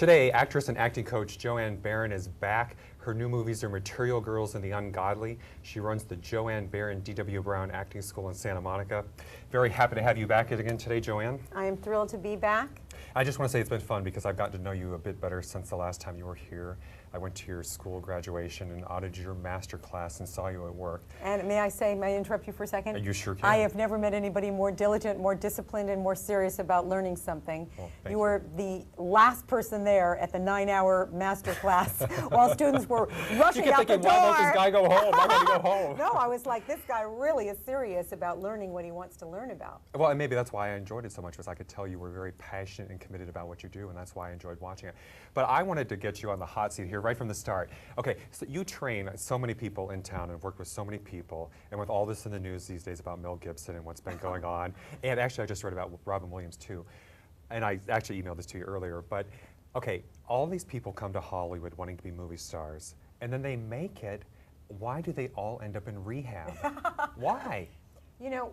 Today, actress and acting coach Joanne Baron is back. Her new movies are Material Girls and The Ungodly. She runs the Joanne Baron D.W. Brown Acting School in Santa Monica. Very happy to have you back again today, Joanne. I am thrilled to be back. I just want to say it's been fun because I've gotten to know you a bit better since the last time you were here. I went to your school graduation and audited your master class and saw you at work. And may I interrupt you for a second? You sure can. I have never met anybody more diligent, more disciplined, and more serious about learning something. Well, you were the last person there at the 9-hour master class while students were rushing out the door. Why won't this guy go home? I want to go home. No, I was like, this guy really is serious about learning what he wants to learn about. Well, and maybe that's why I enjoyed it so much, was I could tell you were very passionate and committed about what you do, and that's why I enjoyed watching it. But I wanted to get you on the hot seat here right from the start. Okay, so you train so many people in town and have worked with so many people, and with all this in the news these days about Mel Gibson and what's been going on, and actually I just read about Robin Williams too, and I actually emailed this to you earlier, but okay, all these people come to Hollywood wanting to be movie stars, and then they make it. Why do they all end up in rehab? Why? You know,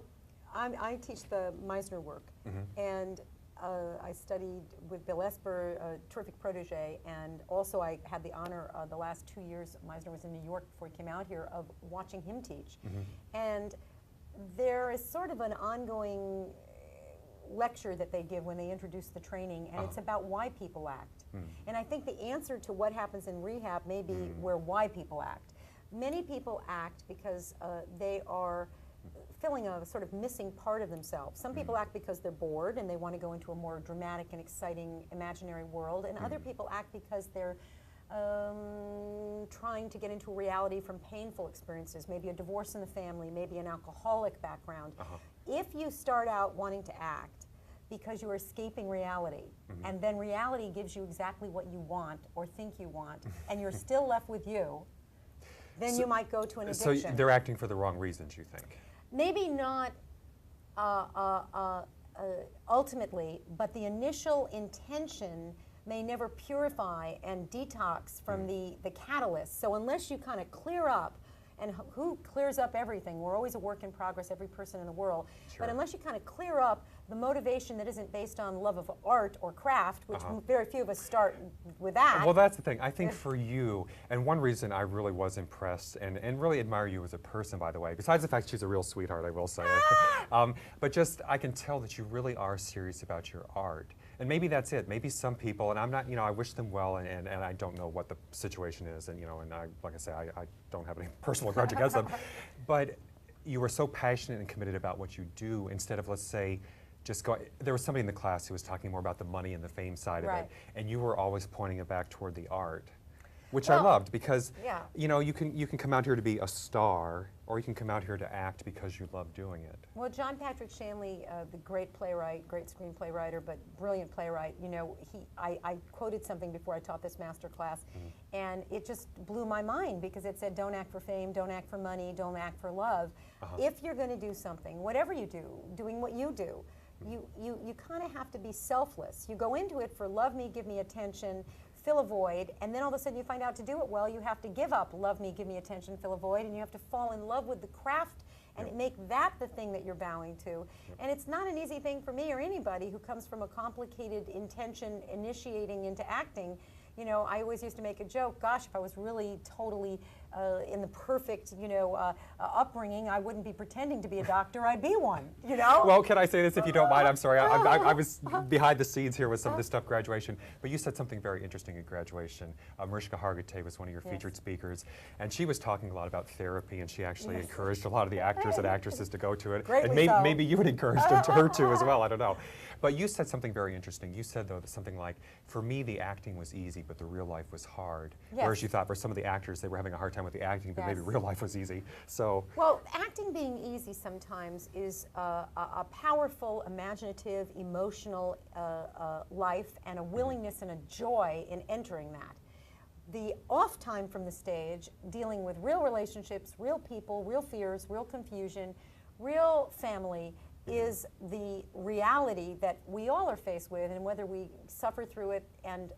I teach the Meisner work, and I studied with Bill Esper, a terrific protege, and also I had the honor the last 2 years, Meisner was in New York before he came out here, of watching him teach. And there is sort of an ongoing lecture that they give when they introduce the training, and it's about why people act. And I think the answer to what happens in rehab may be where why people act. Many people act because they are filling a sort of missing part of themselves. Some people act because they're bored and they want to go into a more dramatic and exciting imaginary world, and other people act because they're trying to get into reality from painful experiences, maybe a divorce in the family, maybe an alcoholic background. If you start out wanting to act because you're escaping reality, and then reality gives you exactly what you want or think you want, and you're still left with you, then you might go to an addiction. So they're acting for the wrong reasons, you think? Maybe not ultimately, but the initial intention may never purify and detox from the catalyst. So unless you kind of clear up, and who clears up everything? We're always a work in progress, every person in the world. But unless you kind of clear up the motivation that isn't based on love of art or craft, which very few of us start with that. Well, that's the thing. I think for you, and one reason I really was impressed and really admire you as a person, by the way, besides the fact she's a real sweetheart, I will say. But just, I can tell that you really are serious about your art. And maybe that's it. Maybe some people, and I'm not, I wish them well, and I don't know what the situation is, and and like I say, I don't have any personal grudge against them. But you were so passionate and committed about what you do, instead of, let's say, just go. There was somebody in the class who was talking more about the money and the fame side of it, and you were always pointing it back toward the art, which I loved, because you can come out here to be a star, or you can come out here to act because you love doing it. Well, John Patrick Shanley, the great playwright, great screenplay writer, but brilliant playwright, I quoted something before I taught this master class, and it just blew my mind, because it said, don't act for fame, don't act for money, don't act for love. If you're going to do something, whatever you do, doing what you do, you kind of have to be selfless. You go into it for love me, give me attention, fill a void, and then all of a sudden you find out to do it well, you have to give up love me, give me attention, fill a void, and you have to fall in love with the craft and make that the thing that you're bowing to. And it's not an easy thing for me or anybody who comes from a complicated intention initiating into acting. I always used to make a joke, gosh, if I was really totally in the perfect, upbringing, I wouldn't be pretending to be a doctor, I'd be one, Well, can I say this, if you don't mind? I'm sorry, I was behind the scenes here with some of this stuff, graduation, but you said something very interesting at graduation. Mariska Hargitay was one of your featured speakers, and she was talking a lot about therapy, and she actually encouraged a lot of the actors and actresses to go to it. Greatly and so. maybe you would encourage her to as well, I don't know. But you said something very interesting. You said, though, something like, for me, the acting was easy, but the real life was hard. Whereas you thought for some of the actors, they were having a hard time with the acting, but maybe real life was easy. So, well, acting being easy sometimes is a powerful, imaginative, emotional life, and a willingness and a joy in entering that. The off time from the stage, dealing with real relationships, real people, real fears, real confusion, real family, is the reality that we all are faced with, and whether we suffer through it and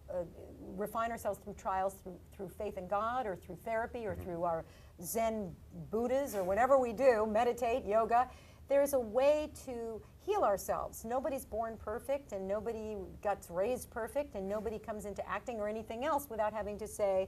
refine ourselves through trials, through faith in God, or through therapy, or through our Zen Buddhas, or whatever we do, meditate, yoga, there's a way to heal ourselves. Nobody's born perfect, and nobody gets raised perfect, and nobody comes into acting or anything else without having to say,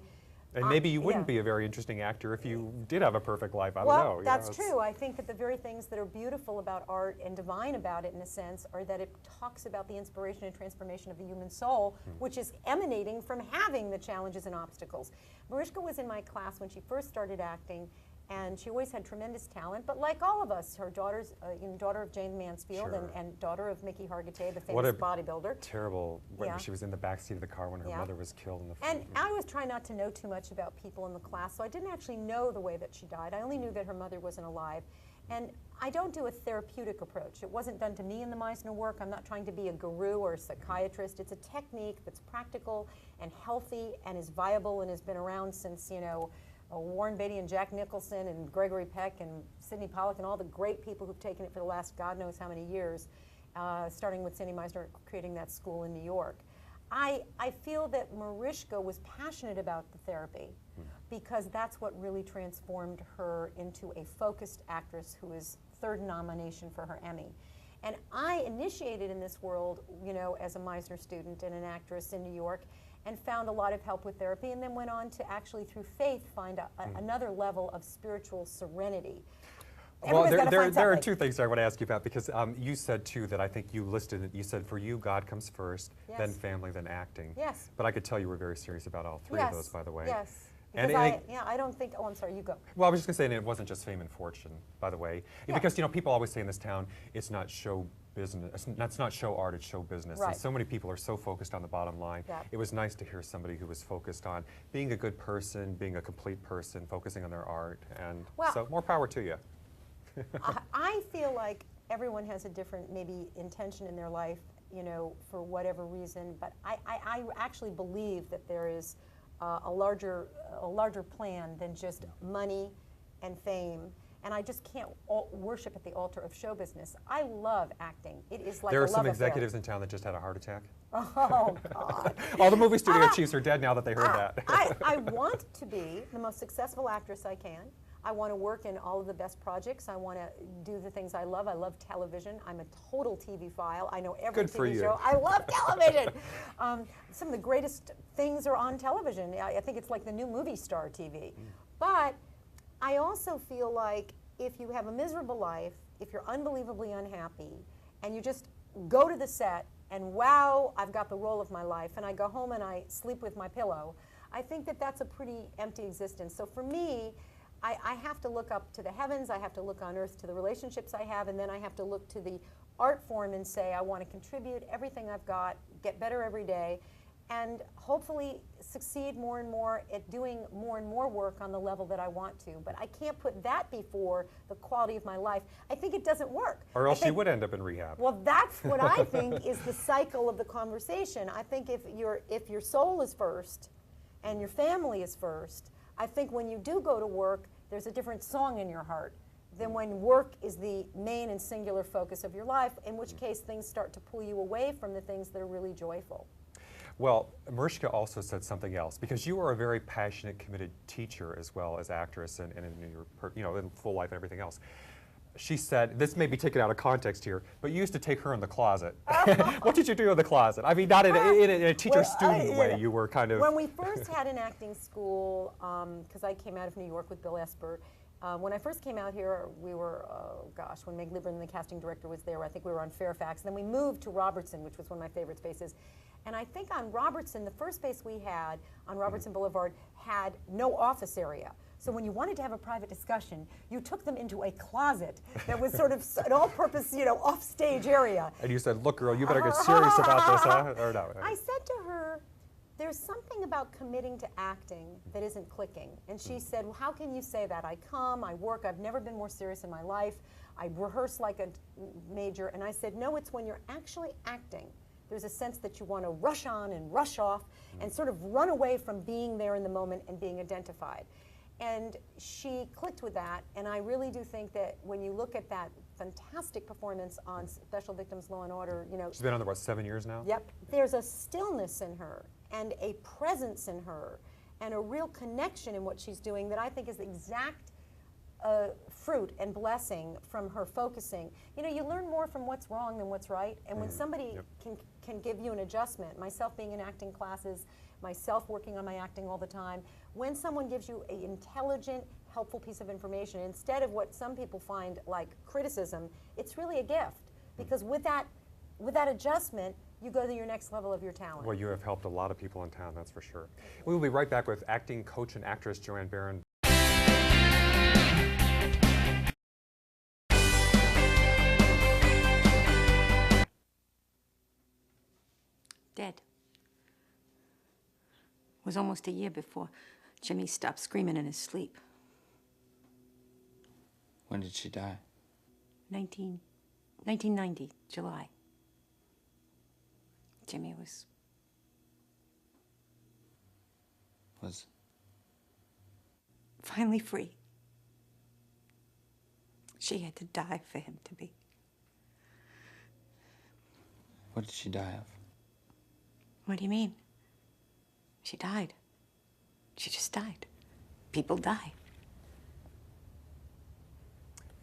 And maybe you wouldn't yeah. be a very interesting actor if you did have a perfect life. I don't know. Well, you that's know, it's- true. I think that the very things that are beautiful about art and divine about it, in a sense, are that it talks about the inspiration and transformation of the human soul, which is emanating from having the challenges and obstacles. Mariska was in my class when she first started acting, and she always had tremendous talent, but like all of us, her daughter's, daughter of Jane Mansfield Sure. and daughter of Mickey Hargitay, the What famous a bodybuilder. Terrible, when Yeah. she was in the backseat of the car when her Yeah. mother was killed in the And film. I was trying not to know too much about people in the class, so I didn't actually know the way that she died. I only knew that her mother wasn't alive. And I don't do a therapeutic approach. It wasn't done to me in the Meisner work. I'm not trying to be a guru or a psychiatrist. It's a technique that's practical and healthy and is viable and has been around since, Warren Beatty and Jack Nicholson and Gregory Peck and Sidney Pollack and all the great people who've taken it for the last God knows how many years, starting with Sandy Meisner creating that school in New York. I feel that Mariska was passionate about the therapy because that's what really transformed her into a focused actress who is third nomination for her Emmy. And I initiated in this world, as a Meisner student and an actress in New York, and found a lot of help with therapy, and then went on to actually, through faith, find another level of spiritual serenity. Well, Everybody's gotta find there are something. two things I want to ask you about, because you said too that I think you listed it. You said for you, God comes first, then Yes. family, then acting. Yes. But I could tell you were very serious about all three of those, by the way. Yes. And Because I don't think, I'm sorry, you go. Well, I was just going to say, and it wasn't just fame and fortune, by the way. Yeah. Because, people always say in this town, it's not show business, it's not show art, it's show business. Right. And so many people are so focused on the bottom line. Yeah. It was nice to hear somebody who was focused on being a good person, being a complete person, focusing on their art. And Well- so more power to you. I feel like everyone has a different maybe intention in their life, for whatever reason, but I actually believe that there is a larger plan than just money and fame. And I just can't worship at the altar of show business. I love acting. It is like There a are love some affair. executives in town that just had a heart attack. Oh, God. All the movie studio chiefs are dead now that they heard that. I want to be the most successful actress I can. I want to work in all of the best projects. I want to do the things I love. I love television. I'm a total TV file. I know every Good for TV you. show. I love television. Some of the greatest things are on television. I think it's like the new movie star TV. But I also feel like if you have a miserable life, if you're unbelievably unhappy, and you just go to the set and wow, I've got the role of my life, and I go home and I sleep with my pillow, I think that that's a pretty empty existence. So for me, I have to look up to the heavens, I have to look on earth to the relationships I have, and then I have to look to the art form and say, I want to contribute everything I've got, get better every day, and hopefully succeed more and more at doing more and more work on the level that I want to. But I can't put that before the quality of my life. I think it doesn't work. Or else I you think- would end up in rehab. Well, that's what I think is the cycle of the conversation. I think if your soul is first and your family is first, I think when you do go to work, there's a different song in your heart than when work is the main and singular focus of your life, in which case things start to pull you away from the things that are really joyful. Well, Mariska also said something else, because you are a very passionate, committed teacher as well as actress and in your, in full life and everything else. She said, this may be taken out of context here, but you used to take her in the closet. What did you do in the closet? I mean, not in a teacher-student way. You were kind of... When we first had an acting school, because I came out of New York with Bill Esper, when I first came out here, we were, when Meg Libran, the casting director, was there, I think we were on Fairfax. And then we moved to Robertson, which was one of my favorite spaces. And I think on Robertson, the first space we had on Robertson Boulevard had no office area. So when you wanted to have a private discussion, you took them into a closet that was sort of an all-purpose, off-stage area. And you said, look, girl, you better get serious about this, huh? Or no? I said to her, there's something about committing to acting that isn't clicking. And she said, well, how can you say that? I come, I work, I've never been more serious in my life. I rehearse like a major. And I said, no, it's when you're actually acting. There's a sense that you want to rush on and rush off and sort of run away from being there in the moment and being identified. And she clicked with that, and I really do think that when you look at that fantastic performance on Special Victims Law and Order, She's been on there, what, 7 years now? Yep. There's a stillness in her and a presence in her and a real connection in what she's doing that I think is the exact fruit and blessing from her focusing. You know, you learn more from what's wrong than what's right. And when somebody can give you an adjustment, myself being in acting classes, myself working on my acting all the time, when someone gives you an intelligent, helpful piece of information, instead of what some people find like criticism, it's really a gift. Because with that adjustment, you go to your next level of your talent. Well, you have helped a lot of people in town, that's for sure. We will be right back with acting coach and actress Joanne Baron. Dead. It was almost a year before Jimmy stopped screaming in his sleep. When did she die? 1990, July. Jimmy was finally free. She had to die for him to be. What did she die of? What do you mean? She died. She just died. People die.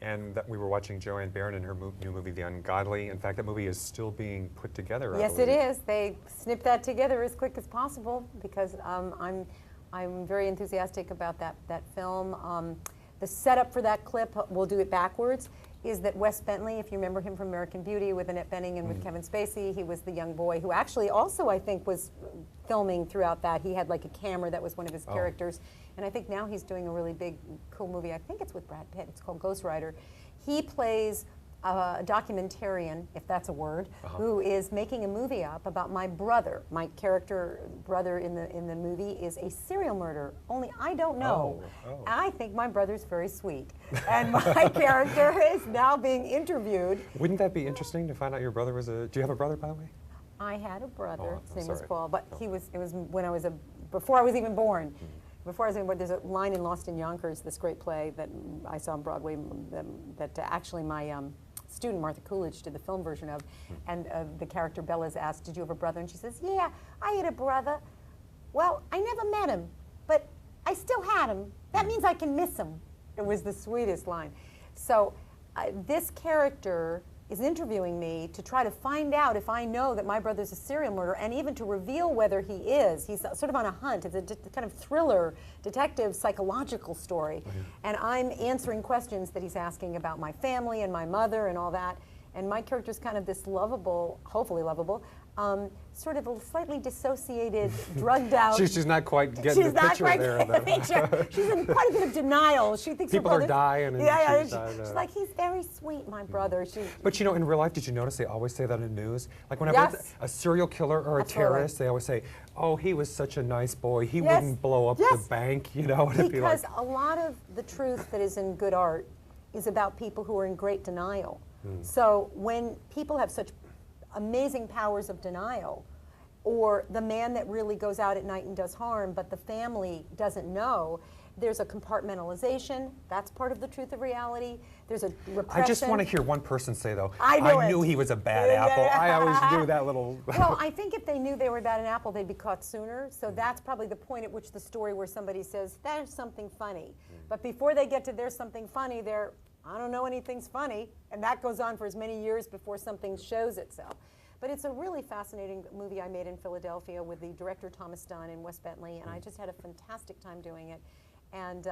And that we were watching Joanne Baron in her new movie, The Ungodly. In fact, that movie is still being put together, I Yes, it believe. is. They snipped that together as quick as possible because I'm very enthusiastic about that film. The setup for that clip, we'll do it backwards, is that Wes Bentley, if you remember him from American Beauty with Annette Bening and with Kevin Spacey, he was the young boy who actually also, I think, was filming throughout that. He had like a camera that was one of his characters. And I think now he's doing a really big, cool movie. I think it's with Brad Pitt. It's called Ghost Rider. He plays a documentarian, if that's a word, who is making a movie up about my brother. My character brother in the movie is a serial murderer. Only I don't know. I think my brother's very sweet, and my character is now being interviewed. Wouldn't that be interesting to find out your brother was a? Do you have a brother, by the way? I had a brother. Oh, His I'm name was sorry. Paul, but it was when I was before I was even born. Before I was even born, there's a line in Lost in Yonkers, this great play that I saw on Broadway that actually my student Martha Coolidge did the film version of, and the character Bella's asked, "Did you have a brother?" And she says, "Yeah, I had a brother. Well, I never met him, but I still had him. That means I can miss him." It was the sweetest line. So this character is interviewing me to try to find out if I know that my brother's a serial murderer, and even to reveal whether he is. He's sort of on a hunt. It's a kind of thriller, detective, psychological story. And I'm answering questions that he's asking about my family and my mother and all that. And my character's kind of this lovable, hopefully lovable, sort of a slightly dissociated, drugged out. She's not quite getting the picture there. She's in quite a bit of denial. She thinks People her are brother's- dying, and yeah, she's she's like, he's very sweet, my brother. But you know, in real life, did you notice they always say that in news? Like whenever Yes. a serial killer or a Absolutely. terrorist, they always say, "Oh, he was such a nice boy. He Yes. wouldn't blow up Yes. the bank," you know. And it'd be like, Because a lot of the truth that is in good art is about people who are in great denial. So when people have such amazing powers of denial, or the man that really goes out at night and does harm, but the family doesn't know, there's a compartmentalization. That's part of the truth of reality. There's a repression. I just want to hear one person say, though, I knew it. he was a bad Yeah, apple. yeah. I always knew that little. Well, I think if they knew they were about an apple, they'd be caught sooner. So that's probably the point at which the story where somebody says, "There's something funny." But before they get to "there's something funny," they're, "I don't know anything's funny." And that goes on for as many years before something shows itself. But it's a really fascinating movie I made in Philadelphia with the director Thomas Dunn and Wes Bentley, and I just had a fantastic time doing it. And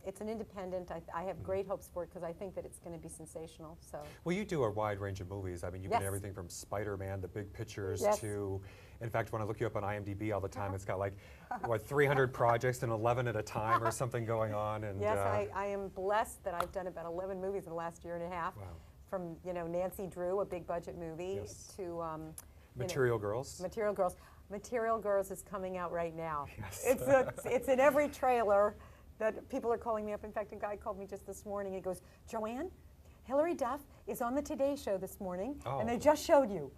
it's an independent. I have great hopes for it because I think that it's going to be sensational. So. Well, you do a wide range of movies. I mean, you've Yes. done everything from Spider-Man, the big pictures, Yes. to, in fact, when I look you up on IMDb all the time, it's got like, what, 300 projects and 11 at a time or something going on. And Yes, I am blessed that I've done about 11 movies in the last year and a half. Wow. From, you know, Nancy Drew, a big budget movie, Yes. to you know, Material Girls. Material Girls. Material Girls is coming out right now. Yes. It's in every trailer that people are calling me up. In fact, a guy called me just this morning. He goes, "Joanne, Hilary Duff is on the Today Show this morning, and they Oh. just showed you.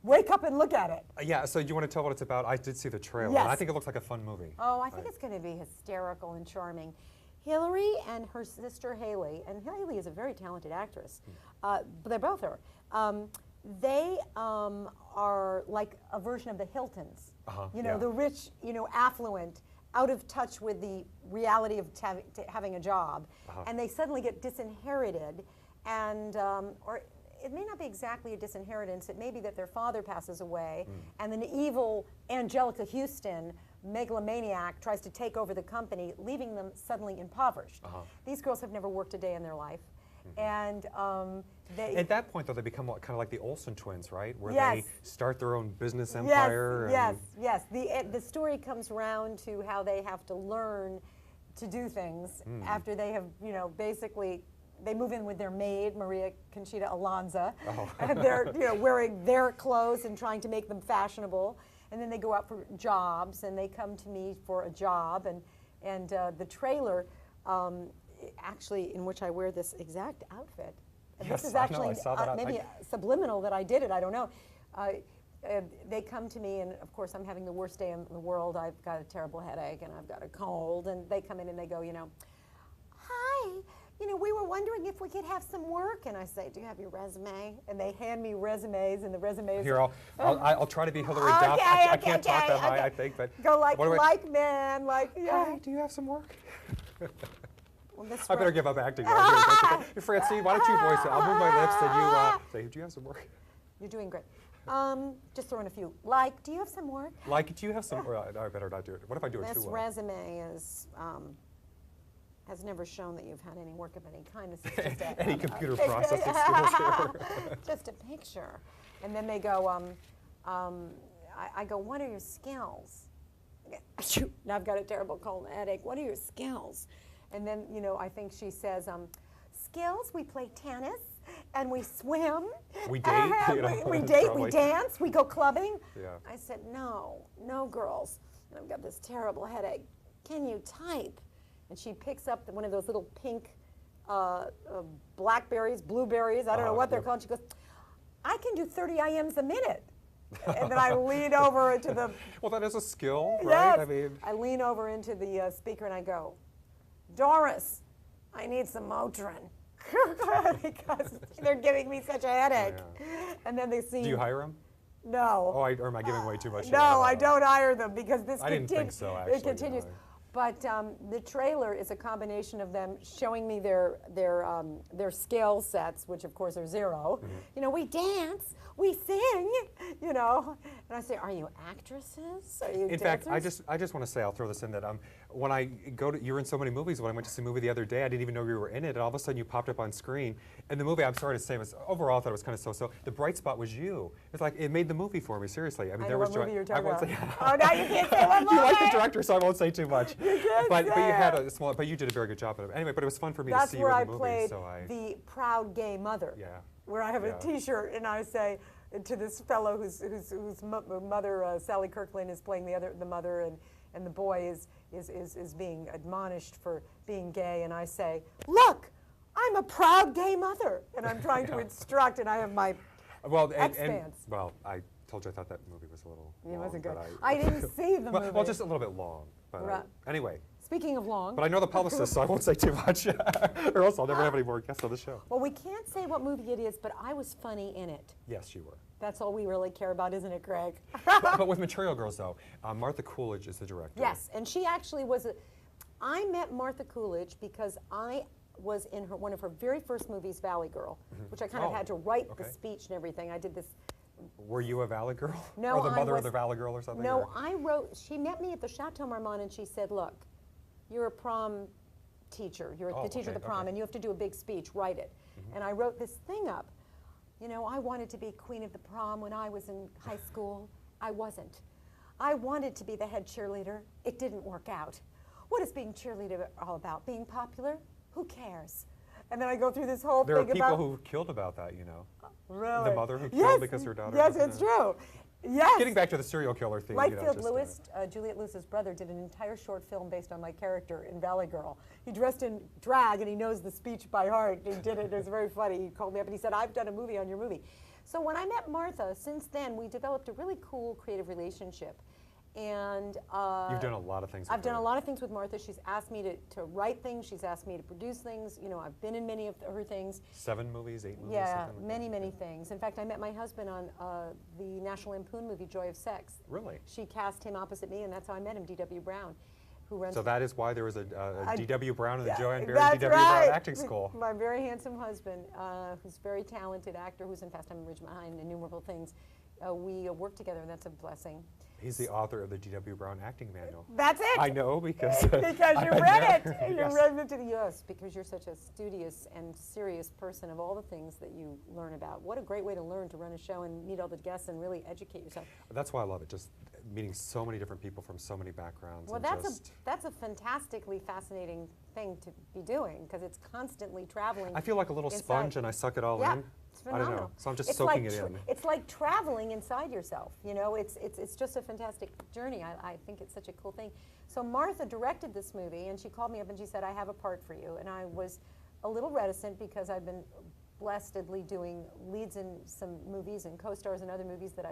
Wake up and look at it." Yeah, so do you want to tell what it's about? I did see the trailer, and Yes. I think it looks like a fun movie. Oh, I think it's going to be hysterical and charming. Hillary and her sister Haley, and Haley is a very talented actress, but they both are. They are like a version of the Hiltons. You know, yeah. the rich, you know, affluent, out of touch with the reality of having a job, and they suddenly get disinherited, and or it may not be exactly a disinheritance. It may be that their father passes away, and then evil Angelica Houston, megalomaniac, tries to take over the company, leaving them suddenly impoverished. These girls have never worked a day in their life, and they. At that point, though, they become kind of like the Olsen twins, right? Where Yes. they start their own business empire. Yes. The story comes around to how they have to learn to do things after they have, basically. They move in with their maid, Maria Conchita Alonso, and they're wearing their clothes and trying to make them fashionable. And then they go out for jobs, and they come to me for a job. And the trailer, actually, in which I wear this exact outfit. And Yes, this is I know, actually I saw that. maybe subliminal that I did it. I don't know. They come to me, and of course, I'm having the worst day in the world. I've got a terrible headache, and I've got a cold. And they come in and they go, hi. We were wondering if we could have some work. And I say, do you have your resume? And they hand me resumes, and the resumes. Here, I'll try to be Hillary Duff. I can't talk that high, I think, but go like yeah. yeah. Hi, do you have some work? Well, this I better give up acting. Francine, why don't you voice it? I'll move my lips, and you say, do you have some work? You're doing great. Just throwing a few. Do you have some work? Do you have some? I better not do it. What if I do it too This well? resume is. Has never shown that you've had any work of any kind. This is just Any computer processing skills here? Just a picture. And then they go, I go, what are your skills? Now I've got a terrible cold and headache. What are your skills? And then, I think she says, skills, we play tennis, and we swim. We date? We date, we dance, we go clubbing. Yeah. I said, no, girls. And I've got this terrible headache. Can you type? And she picks up one of those little pink blackberries, blueberries, I don't know what they're called. She goes, I can do 30 IMs a minute. And then I lean over into the... Well, that is a skill, right? Yes. I lean over into the speaker and I go, Doris, I need some Motrin. Because they're giving me such a headache. Yeah. And then they see... Do you hire them? No. Or am I giving away too much? No, I don't hire them because this I didn't think so, actually. It continues. But the trailer is a combination of them showing me their scale sets, which of course are 0. We dance, we sing, and I say, are you actresses? Are you In fact, I just want to say, I'll throw this in, that when I you're in so many movies. When I went to see a movie the other day, I didn't even know you were in it, and all of a sudden you popped up on screen. And the movie, I'm sorry to say, overall I thought it was kind of so-so. The bright spot was you. It's like it made the movie for me. Seriously, I mean, there know was what movie you're talking about. Oh, now you can't say what movie. You like the director, so I won't say too much. But you had it. but you did a very good job of it. Anyway, but it was fun for me That's to see you where in I the movie. played So the proud gay mother. Yeah. Where I have a T-shirt and I say to this fellow whose mother, Sally Kirkland, is playing the mother, and the boy is being admonished for being gay, and I say, look, I'm a proud gay mother, and I'm trying to instruct, and I have my X-Fans. Well, I told you I thought that movie was a little long. It wasn't good. But I didn't see the movie. Well, just a little bit long. But anyway. Speaking of long. But I know the publicist, so I won't say too much, or else I'll never have any more guests on the show. Well, we can't say what movie it is, but I was funny in it. Yes, you were. That's all we really care about, isn't it, Greg? but with Material Girls, though, Martha Coolidge is the director. Yes, and she actually was I met Martha Coolidge because I was in one of her very first movies, Valley Girl, which I kind of had to write the speech and everything. I did this. Were you a Valley Girl? No, or the mother of the Valley Girl or something? No, I wrote, she met me at the Chateau Marmont and she said, look, you're a prom teacher. You're the teacher of the prom and you have to do a big speech, write it. And I wrote this thing up. I wanted to be queen of the prom when I was in high school. I wasn't. I wanted to be the head cheerleader. It didn't work out. What is being cheerleader all about? Being popular? Who cares? And then I go through this whole thing about... There are people who killed about that, Really? The mother who killed because her daughter... Yes, it's true. Yes. Getting back to the serial killer theme. Whitefield Lewis, Juliette Lewis's brother, did an entire short film based on my character in Valley Girl. He dressed in drag and he knows the speech by heart. He did it. It was very funny. He called me up and he said, I've done a movie on your movie. So when I met Martha, since then, we developed a really cool creative relationship. And you've done a lot of things with I've done her. a lot of things with Martha. She's asked me to write things. She's asked me to produce things. I've been in many of her things. 7 movies, 8 movies? Yeah, many things. In fact, I met my husband on the National Lampoon movie, Joy of Sex. Really? She cast him opposite me, and that's how I met him, D.W. Brown, who runs. So that is why there was a D.W. Brown and the Yeah, Joanne Baron that's D.W. Brown right. acting school. My very handsome husband, who's a very talented actor, who's in Fast Time and Ridgemont High and innumerable things. We work together, and that's a blessing. He's the author of the D.W. Brown acting manual. That's it. I know because Because you read it. You Yes. read it to the yes, because you're such a studious and serious person of all the things that you learn about. What a great way to learn, to run a show and meet all the guests and really educate yourself. That's why I love it. Just meeting so many different people from so many backgrounds. Well, and that's a fantastically fascinating thing to be doing, because it's constantly traveling. I feel like a little inside. sponge and I suck it all Yeah, in. it's I don't know. phenomenal. So I'm just It's soaking like it in. It's like traveling inside yourself. You know, it's just a fantastic journey. I think it's such a cool thing. So Martha directed this movie, and she called me up and she said, "I have a part for you." And I was a little reticent because I've been blessedly doing leads in some movies and co-stars in other movies that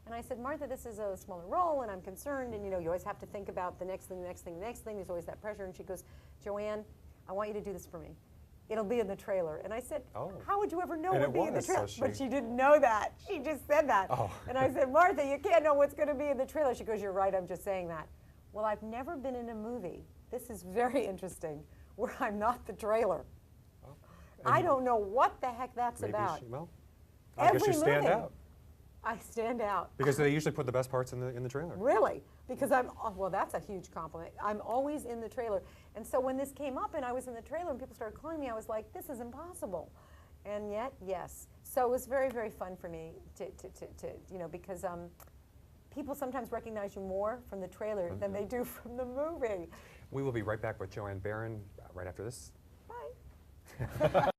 and I said, "Martha, this is a smaller role, and I'm concerned, and you know, you always have to think about the next thing, the next thing, the next thing. There's always that pressure." And she goes, "Joanne, I want you to do this for me. It'll be in the trailer." And I said, Oh. "How would you ever know And it would it be in the was, trailer?" so But she- she didn't know that. She just said that. Oh. And I said, "Martha, you can't know what's going to be in the trailer." She goes, "You're right, I'm just saying that." Well, I've never been in a movie, this is very interesting, where I'm not the trailer. Oh. I And don't know what the heck that's maybe about. well, I guess Every you stand movie. out. I stand out. Because they usually put the best parts in the trailer. Really? Because well, that's a huge compliment. I'm always in the trailer. And so when this came up and I was in the trailer and people started calling me, I was like, this is impossible. And yet, yes. So it was very, very fun for me to you know, because people sometimes recognize you more from the trailer than they do from the movie. We will be right back with Joanne Baron right after this. Bye.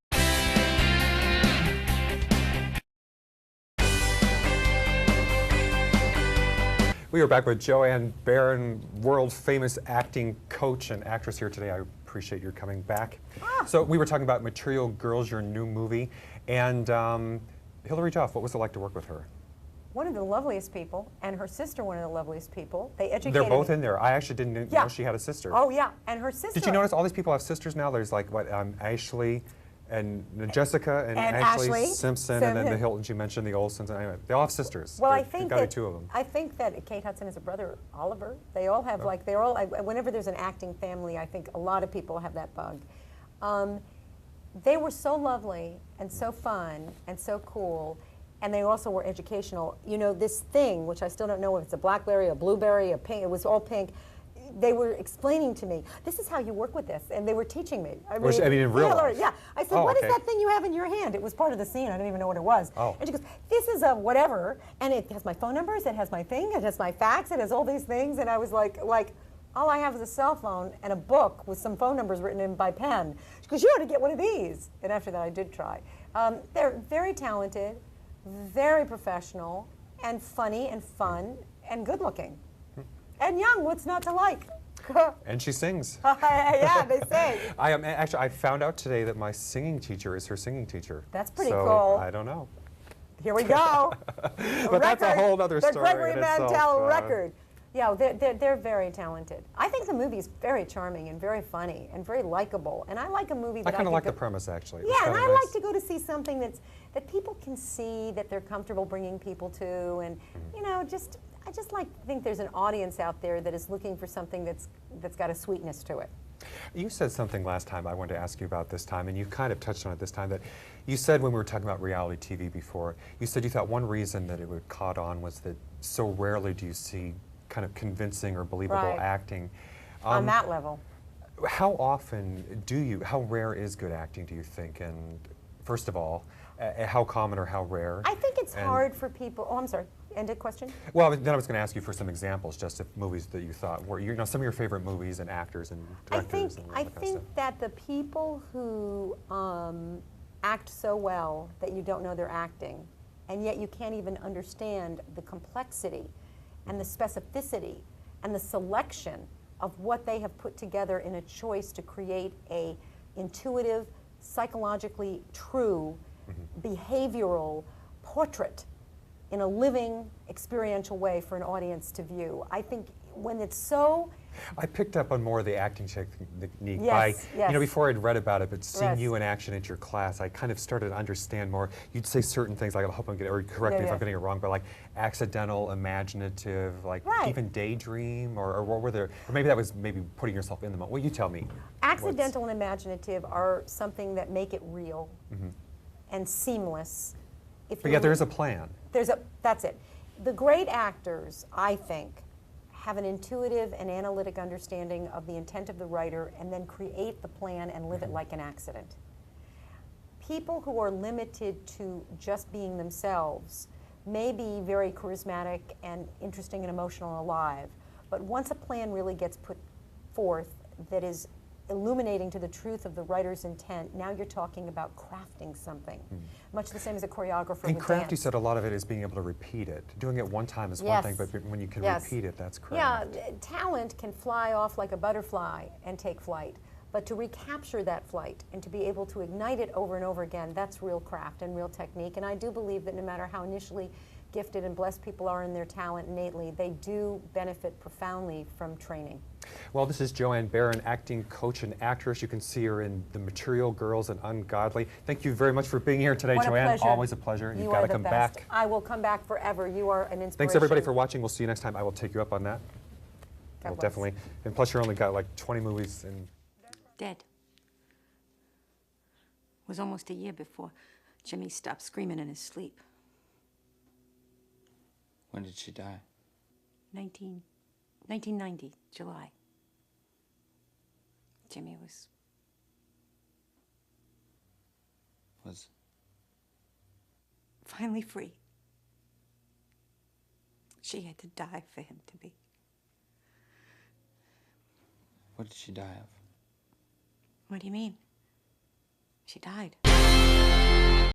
We are back with Joanne Baron, world-famous acting coach and actress here today. I appreciate your coming back. So we were talking about Material Girls, your new movie, and Hilary Duff, what was it like to work with her? One of the loveliest people, and her sister one of the loveliest people. They educated They're both me. in there. I actually didn't Yeah. know she had a sister. Oh yeah, and her sister. Did you notice all these people have sisters now? There's like, what, Ashley and Jessica and, And Ashley Ashley Simpson, and then the Simpson. Hiltons you mentioned, the Olsons. Anyway, they all have sisters. Well, I They've think got that two of them. I think that Kate Hudson has a brother, Oliver. They all have like they're all. Whenever there's an acting family, I think a lot of people have that bug. They were so lovely and so fun and so cool, and they also were educational. You know, this thing, which I still don't know if it's a blackberry, a blueberry, a pink. It was all pink. They were explaining to me, this is how you work with this, and they were teaching me. I mean, in real life? Yeah. I said, Oh, what okay. is that thing you have in your hand? It was part of the scene. I didn't even know what it was. Oh. And she goes, this is a whatever, and it has my phone numbers, it has my thing, it has my fax, it has all these things, and I was like, all I have is a cell phone and a book with some phone numbers written in by pen. She goes, you ought to get one of these. And after that, I did try. They're very talented, very professional, and funny, and fun, and good looking. And young, what's not to like? And she sings. Yeah, they say. I am actually. I found out today that my singing teacher is her singing teacher. That's pretty so cool. I don't know. Here we go. But that's a whole other story. The Gregory in itself, Mantell record. Yeah, they're very talented. I think the movie's very charming and very funny and very likable. And I like a movie that I kind of can like go- the premise, actually. Yeah, and I like to go to see something that people can see, that they're comfortable bringing people to, and you know, I just like to think there's an audience out there that is looking for something that's got a sweetness to it. You said something last time I wanted to ask you about this time, and you kind of touched on it this time, that you said when we were talking about reality TV before, you said you thought one reason that it would caught on was that so rarely do you see kind of convincing or believable Right. acting. On that level. How often how rare is good acting, do you think? And first of all, how common or how rare? I think it's And- hard for people. Oh, I'm sorry. End of question? Well, then I was going to ask you for some examples, just of movies that you thought were, you know, some of your favorite movies and actors and directors and all I that kind of think stuff. that the people who act so well that you don't know they're acting, and yet you can't even understand the complexity and the specificity and the selection of what they have put together in a choice to create a intuitive, psychologically true, behavioral portrait in a living, experiential way for an audience to view. I think when it's so, I picked up on more of the acting technique Yes, by, yes. before I'd read about it, but seeing Yes. you in action at your class, I kind of started to understand more. You'd say certain things, like, I hope I'm getting, or correct me if Yeah. I'm getting it wrong, but like accidental, imaginative, like Right. even daydream, or what were there, or maybe that was maybe putting yourself in the moment. Well, you tell me. accidental and imaginative are something that make it real and seamless. If But you yet there is a plan. That's it. The great actors, I think, have an intuitive and analytic understanding of the intent of the writer and then create the plan and live it like an accident. People who are limited to just being themselves may be very charismatic and interesting and emotional and alive, but once a plan really gets put forth that is illuminating to the truth of the writer's intent, now you're talking about crafting something. Much the same as a choreographer In would craft, you dance. said a lot of it is being able to repeat it. Doing it one time is one Yes. thing, but when you can Yes. repeat it, that's Yeah, craft. talent can fly off like a butterfly and take flight, but to recapture that flight and to be able to ignite it over and over again, that's real craft and real technique. And I do believe that no matter how initially gifted and blessed people are in their talent innately, they do benefit profoundly from training. Well, this is Joanne Baron, acting coach and actress. You can see her in The Material Girls and Ungodly. Thank you very much for being here today, What a Joanne. pleasure. Always a pleasure. You've You got are to the come best. back. I will come back forever. You are an inspiration. Thanks everybody for watching. We'll see you next time. I will take you up on that. God We'll bless. definitely. And plus, you only got like 20 movies and. Dead. It was almost a year before Jimmy stopped screaming in his sleep. When did she die? 1990, July. Jimmy was finally free. She had to die for him to be. What did she die of? What do you mean? She died.